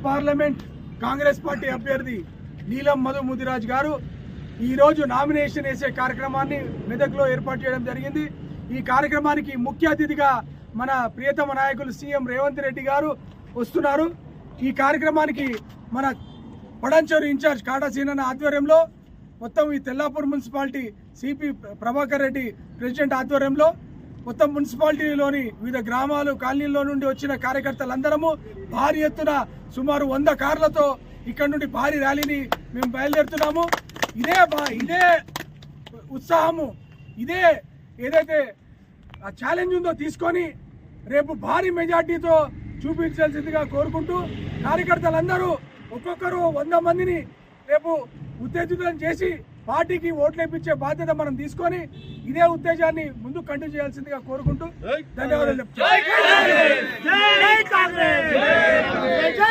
Parliament Congress party అభ్యర్థి నీలం మధు ముదిరాజ్ గారు ఈ రోజు నామినేషన్ వేసే కార్యక్రమాన్ని మెదక్లో ఏర్పాటు చేయడం జరిగింది। ఈ కార్యక్రమానికి ముఖ్య అతిథిగా మన ప్రియతమ నాయకులు సీఎం రేవంత్ రెడ్డి గారు వస్తున్నారు। ఈ కార్యక్రమానికి మన పడంచేరు ఇన్ఛార్జ్ కాటా సీనన్న ఆధ్వర్యంలో మొత్తం ఈ Tellapur municipality CP Prabhakar Reddy president ఆధ్వర్యంలో మొత్తం మున్సిపాలిటీలోని వివిధ గ్రామాలు కాలనీల్లో నుండి వచ్చిన కార్యకర్తలందరము భారీ ఎత్తున సుమారు 100 కార్లతో ఇక్కడ నుండి భారీ ర్యాలీని మేము బయలుదేరుతున్నాము। ఇదే ఉత్సాహము ఇదే ఏదైతే ఛాలెంజ్ ఉందో తీసుకొని రేపు భారీ మెజార్టీతో చూపించాల్సిందిగా కోరుకుంటూ కార్యకర్తలందరూ ఒక్కొక్కరు 100 మందిని రేపు ఉత్తేజితం చేసి పార్టీకి ఓట్లు వేయించే బాధ్యత మనం తీసుకొని ఇదే ఉత్తేజాన్ని ముందు కంటిన్యూ చేయాల్సిందిగా కోరుకుంటూ ధన్యవాదాలు చెప్తాను।